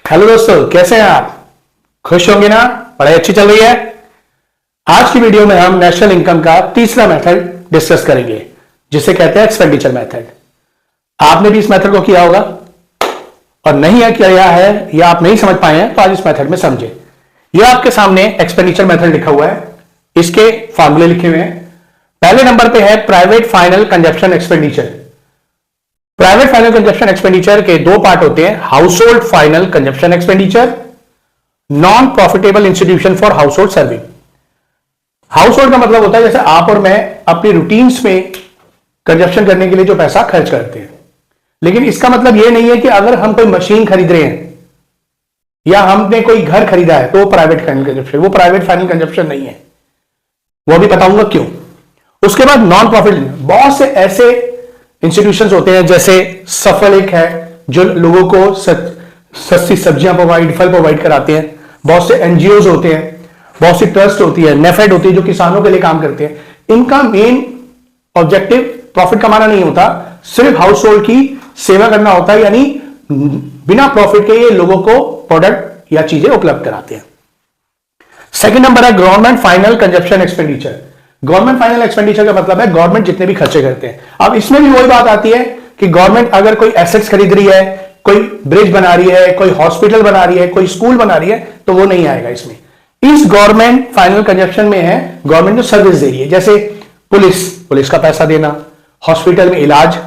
Hello दोस्तों, कैसे हैं आप? खुश होंगे ना? पढ़ाई अच्छी चल रही है? आज की वीडियो में हम नेशनल इनकम का तीसरा मेथड डिस्कस करेंगे, जिसे कहते हैं एक्सपेंडिचर मेथड। आपने भी इस मेथड को किया होगा, और नहीं है किया है या आप नहीं समझ पाए हैं तो आज इस मेथड में समझे। यह आपके सामने एक्सपेंडिचर मेथड लिखा हुआ है, इसके फॉर्मूले लिखे हुए हैं। पहले नंबर पे है private final consumption expenditure. Private final consumption expenditure के दो पार्ट होते हैं, house hold final consumption expenditure, non profitable institution for house hold serving. House hold का मतलब होता है जैसे आप और मैं अपनी रूटीन्स में कंजप्शन करने के लिए जो पैसा खर्च करते हैं। लेकिन इसका मतलब यह नहीं है कि अगर हम कोई मशीन खरीद रहे हैं या हमने कोई घर खरीदा है तो वो प्राइवेट फाइनल कंजप्शन, वो प्राइवेट फाइनल कंजप्शन नहीं है। वो भी बताऊंगा क्यों। उसके बाद नॉन प्रॉफिट, बहुत से ऐसे इंस्टीट्यूशंस होते हैं जैसे सफल एक है जो लोगों को सस्ती सब्जियां फल प्रोवाइड कराते हैं। बहुत से एनजीओज होते हैं, बहुत सी ट्रस्ट होती है, नेफेड होती है जो किसानों के लिए काम करते हैं। इनका मेन ऑब्जेक्टिव प्रॉफिट कमाना नहीं होता, सिर्फ हाउस होल्ड की सेवा करना होता है, यानी बिना प्रॉफिट के ये लोगों को प्रोडक्ट या चीजें उपलब्ध कराते हैं। सेकंड नंबर है government final consumption expenditure. Government final expenditure का मतलब है गवर्नमेंट जितने भी खर्चे करते हैं। अब इसमें भी वही बात आती है कि गवर्नमेंट अगर कोई एसेट्स खरीद रही है, कोई ब्रिज बना रही है, कोई हॉस्पिटल बना रही है, कोई स्कूल बना रही है, तो वो नहीं आएगा इसमें। इस गवर्नमेंट फाइनल कंजप्शन में है गवर्नमेंट जो सर्विस दे रही है, जैसे पुलिस का पैसा देना, हॉस्पिटल में इलाज,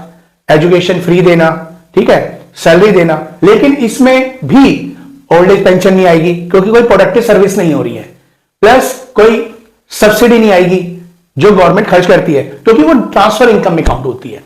एजुकेशन फ्री देना, ठीक है, सैलरी देना। लेकिन इसमें भी ओल्ड एज पेंशन नहीं आएगी क्योंकि कोई प्रोडक्टिव सर्विस नहीं हो रही है, प्लस कोई सब्सिडी नहीं आएगी जो गवर्नमेंट खर्च करती है क्योंकि वो ट्रांसफर इनकम में काउंट होती है।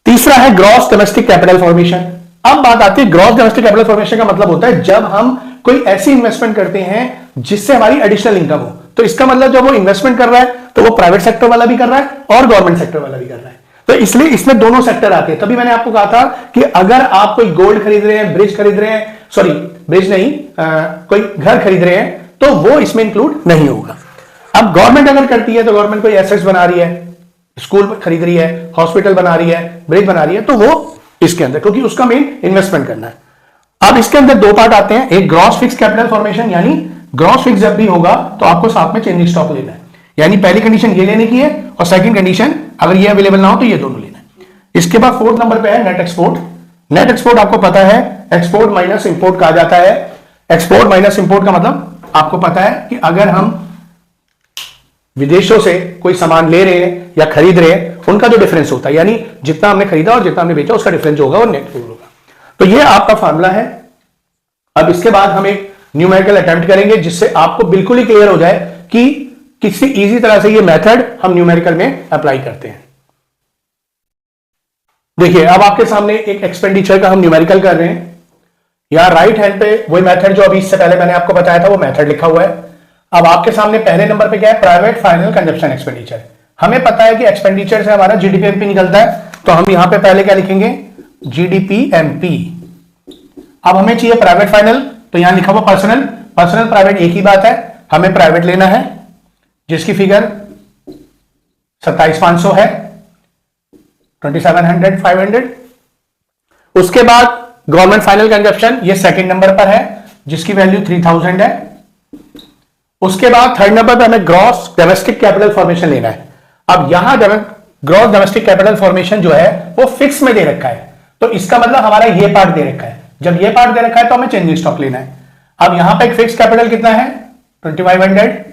तीसरा है ग्रॉस डोमेस्टिक कैपिटल फॉर्मेशन। अब बात आती है ग्रॉस डोमेस्टिक कैपिटल फॉर्मेशन का मतलब होता है जब हम कोई ऐसी इन्वेस्टमेंट करते हैं जिससे हमारी एडिशनल इनकम हो। तो इसका मतलब जब वो इन्वेस्टमेंट कर रहा है तो वो प्राइवेट सेक्टर वाला भी कर रहा है और गवर्नमेंट सेक्टर वाला भी कर रहा है। तो इसलिए इसमें दोनों सेक्टर आते हैं। तभी मैंने आपको कहा था कि अगर आप कोई गोल्ड खरीद रहे हैं, ब्रिज खरीद रहे हैं, सॉरी ब्रिज नहीं, कोई घर खरीद रहे हैं तो वो इसमें इंक्लूड नहीं होगा। अब गवर्नमेंट अगर करती है तो गवर्नमेंट कोई एसेट्स बना रही है, स्कूल खरीद रही है, हॉस्पिटल बना रही है, ब्रिज बना रही है, तो वो इसके अंदर, क्योंकि उसका मेन इन्वेस्टमेंट करना है। अब इसके अंदर दो पार्ट आते हैं, एक ग्रॉस फिक्स कैपिटल फॉर्मेशन, यानी ग्रॉस फिक्स जब भी होगा तो आपको साथ में चेंजिंग स्टॉक लेना है। यानी पहली कंडीशन ये लेने की है और सेकंड कंडीशन अगर ये अवेलेबल ना हो तो ये दोनों लेना है। इसके बाद फोर्थ नंबर पे है नेट एक्सपोर्ट। नेट एक्सपोर्ट आपको पता है एक्सपोर्ट माइनस इंपोर्ट कहा जाता है। एक्सपोर्ट माइनस इंपोर्ट का मतलब आपको पता है कि अगर हम विदेशों से कोई सामान ले रहे हैं या खरीद रहे हैं, उनका जो डिफरेंस होता है, यानी जितना हमने खरीदा और जितना हमने बेचा उसका डिफरेंस जो होगा वो नेट एक्सपोर्ट होगा। तो ये आपका फार्मूला है। अब इसके बाद हम एक न्यूमेरिकल अटेम्प्ट करेंगे जिससे आपको बिल्कुल ही क्लियर हो जाए कि किसी इजी तरह से ये मेथड हम न्यूमेरिकल में अप्लाई करते हैं। देखिए, अब आपके सामने एक एक्सपेंडिचर का हम न्यूमेरिकल कर रहे हैं। यहां राइट हैंड पे वही मेथड जो अभी इससे पहले मैंने आपको बताया था वो मेथड लिखा हुआ है। अब आपके सामने पहले नंबर पे क्या है, प्राइवेट फाइनल कंजप्शन एक्सपेंडिचर। हमें पता है कि एक्सपेंडिचर से हमारा जीडीपीएमपी निकलता है, तो हम यहां पे पहले क्या लिखेंगे, जीडीपीएमपी। अब हमें चाहिए प्राइवेट फाइनल, तो यहां लिखा हुआ पर्सनल। पर्सनल प्राइवेट एक ही बात है, हमें प्राइवेट लेना है जिसकी फिगर 27,500 है, 2700 500। उसके बाद गवर्नमेंट फाइनल कंजप्शन, ये सेकंड नंबर पर है जिसकी वैल्यू 3000 है। उसके बाद थर्ड नंबर पर हमें ग्रॉस डोमेस्टिक कैपिटल फॉर्मेशन लेना है। अब यहां ग्रॉस डोमेस्टिक कैपिटल फॉर्मेशन जो है वो फिक्स में दे रखा है, तो इसका मतलब हमारा ये पार्ट दे रखा है। जब ये पार्ट दे रखा है तो हमें चेंजिंग स्टॉक लेना है। अब यहां पे एक फिक्स कैपिटल कितना है, 2500।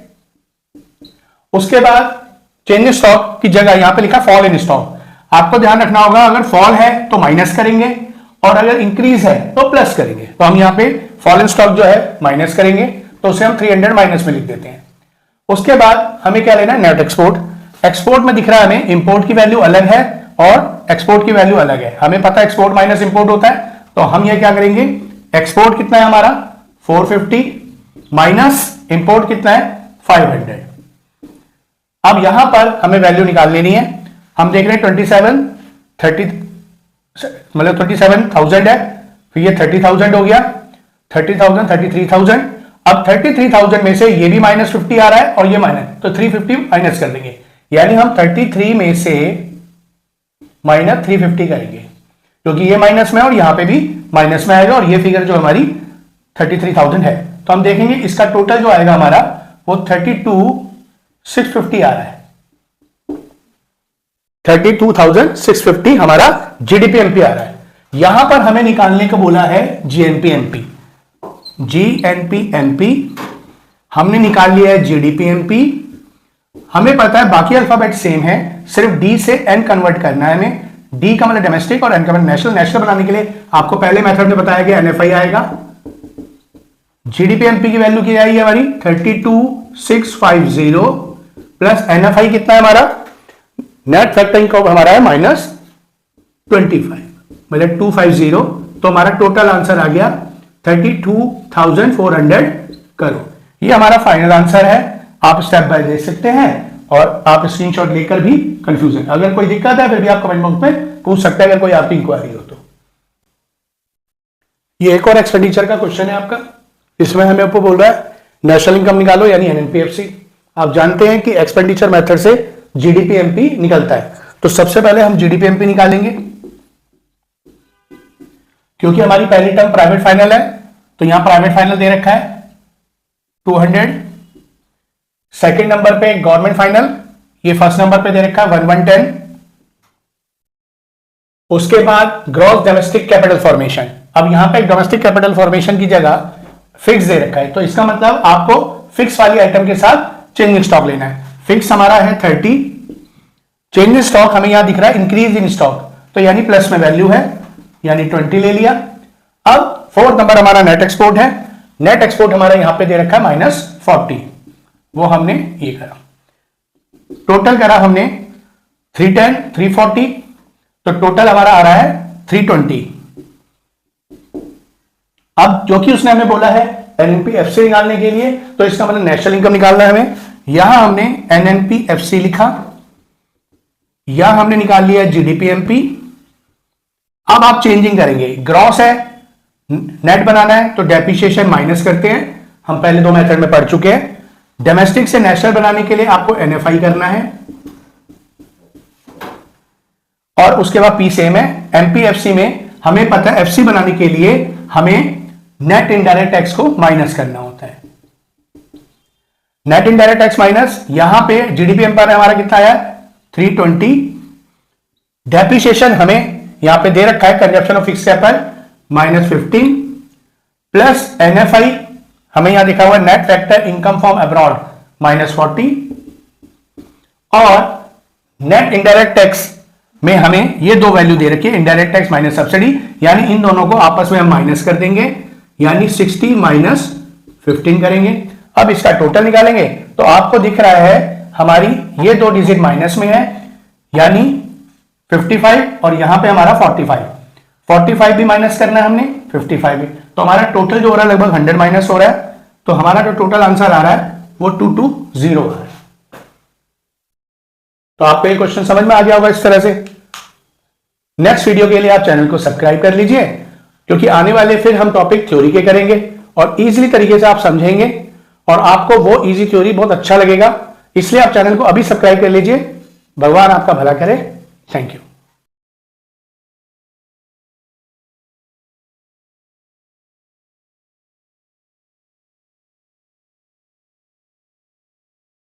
उसके बाद चेंजिंग स्टॉक की जगह यहां पे लिखा फॉल इन स्टॉक। आपको ध्यान रखना होगा, अगर फॉल है तो माइनस करेंगे और अगर इंक्रीज है तो प्लस करेंगे। तो हम यहां पे फॉल इन स्टॉक जो है माइनस करेंगे, तो उसे हम 300 माइनस में लिख देते हैं। उसके बाद हमें क्या लेना है, नेट एक्सपोर्ट। एक्सपोर्ट में दिख रहा है हमें इंपोर्ट की वैल्यू अलग है और एक्सपोर्ट की वैल्यू अलग है। हमें पता है एक्सपोर्ट माइनस इंपोर्ट होता है, तो हम ये क्या करेंगे, एक्सपोर्ट कितना है हमारा 450 माइनस इंपोर्ट कितना है 500। अब यहां पर हमें वैल्यू निकाल लेनी है। हम देख रहे हैं 27,000 है, फिर ये 30,000 हो गया, 30,000 33,000। अब 33,000 में से ये भी -50 आ रहा है और ये माइनस, तो 350 माइनस कर देंगे, यानी हम 33 में से -350 करेंगे। क्योंकि ये माइनस में है और यहां पे भी माइनस में आएगा, और ये फिगर जो हमारी 33,000 है। तो हम देखेंगे इसका टोटल जो आएगा हमारा वो 32,650 आ रहा है। 32,650 हमारा जीडीपीएमपी आ रहा है। यहां पर हमें निकालने को बोला है जीएनपीएमपी। जीएनपीएमपी हमने निकाल लिया है जीडीपीएमपी। हमें पता है बाकी अल्फाबेट सेम है, सिर्फ डी से एन कन्वर्ट करना है हमें। डी का मतलब डोमेस्टिक और एन का मतलब नेशनल। नेशनल बनाने के लिए आपको पहले मेथड में बताया गया एनएफआई आएगा। जीडीपीएमपी की वैल्यू क्या आई है हमारी 32,650 प्लस एनएफआई कितना है हमारा, नेट फैक्टरिंग का हमारा है -25 मतलब 250। तो हमारा टोटल आंसर आ गया 32,400 करोड़। ये हमारा फाइनल आंसर है। आप स्टेप बाय देख सकते हैं और आप स्क्रीनशॉट लेकर भी कंफ्यूजन, अगर कोई दिक्कत है फिर भी आप कमेंट बॉक्स में पूछ सकते हैं अगर कोई आपकी इंक्वायरी हो तो। ये एक और एक्सपेंडिचर का क्वेश्चन है आपका। इसमें हमें आपको बोल रहा है नेशनल इनकम निकालो यानी एनएनपीएफसी। आप जानते हैं कि एक्सपेंडिचर मेथड से जीडीपीएमपी निकलता है। तो सबसे पहले हम जीडीपीएमपी निकालेंगे, क्योंकि हमारी पहली टर्म प्राइवेट फाइनल है तो यहां प्राइवेट फाइनल दे रखा है 200। सेकंड नंबर पे गवर्नमेंट फाइनल, ये फर्स्ट नंबर पे दे रखा है 1110। उसके बाद ग्रॉस डोमेस्टिक कैपिटल फॉर्मेशन। अब यहां पे डोमेस्टिक कैपिटल फॉर्मेशन की जगह फिक्स दे रखा है, तो इसका मतलब आपको फिक्स वाली आइटम के साथ चेंज इन स्टॉक लेना है। फिक्स हमारा है 30, चेंज इन स्टॉक हमें यहां दिख रहा है इंक्रीज इन स्टॉक, तो यानी प्लस में वैल्यू है यानी 20 ले लिया। अब फोर्थ नंबर हमारा नेट एक्सपोर्ट है। नेट एक्सपोर्ट हमारा यहां पे दे रखा है -40, वो हमने ये करा। टोटल करा हमने 310, 340, तो टोटल हमारा आ रहा है 320। अब जो कि उसने हमें बोला है एनएनपीएफसी निकालने के लिए, तो इसका मतलब नेशनल इनकम निकालना है हमें। यहां हमने एनएनपीएफसी लिखा, यहां हमने निकाल लिया जीडीपीएमपी। अब आप चेंजिंग करेंगे, ग्रॉस है, नेट बनाना है तो डेप्रिसिएशन माइनस करते हैं, हम पहले दो मेथड में पढ़ चुके हैं। डोमेस्टिक से नेशनल बनाने के लिए आपको एनएफआई करना है, और उसके बाद पी सेम है। एमपीएफसी में हमें पता है एफसी बनाने के लिए हमें नेट इनडायरेक्ट टैक्स को माइनस करना होता है। नेट इनडायरेक्ट टैक्स माइनस, यहां पे जीडीपीएम पर हमारा कितना आया 320। डेप्रिसिएशन हमें यहां पे दे रखा है consumption of fix capital -15 plus NFI हमें यहां दिखा हुआ है net factor income from abroad -40, और नेट इनडायरेक्ट टैक्स में हमें ये दो वैल्यू दे रखी है इनडायरेक्ट टैक्स माइनस सब्सिडी, यानी इन दोनों को आपस में हम माइनस कर देंगे यानी 60 -15 करेंगे। अब इसका टोटल निकालेंगे तो आपको दिख रहा है हमारी ये दो डिजिट माइनस में है यानी 55, और यहां पे हमारा 45 भी माइनस करना है हमने, 55 भी, तो हमारा टोटल जो हो रहा है लगभग 100 माइनस हो रहा है। तो हमारा जो टोटल आंसर आ रहा है वो 220 आ रहा है। तो आपको ये क्वेश्चन समझ में आ गया होगा इस तरह से। नेक्स्ट वीडियो के लिए आप चैनल को सब्सक्राइब कर लीजिए, क्योंकि आने वाले फिर हम टॉपिक थ्योरी के करेंगे और इजीली तरीके से आप समझेंगे और आपको वो इजी थ्योरी बहुत अच्छा लगेगा। इसलिए आप चैनल को अभी सब्सक्राइब कर लीजिए। भगवान आपका भला करे। Thank you.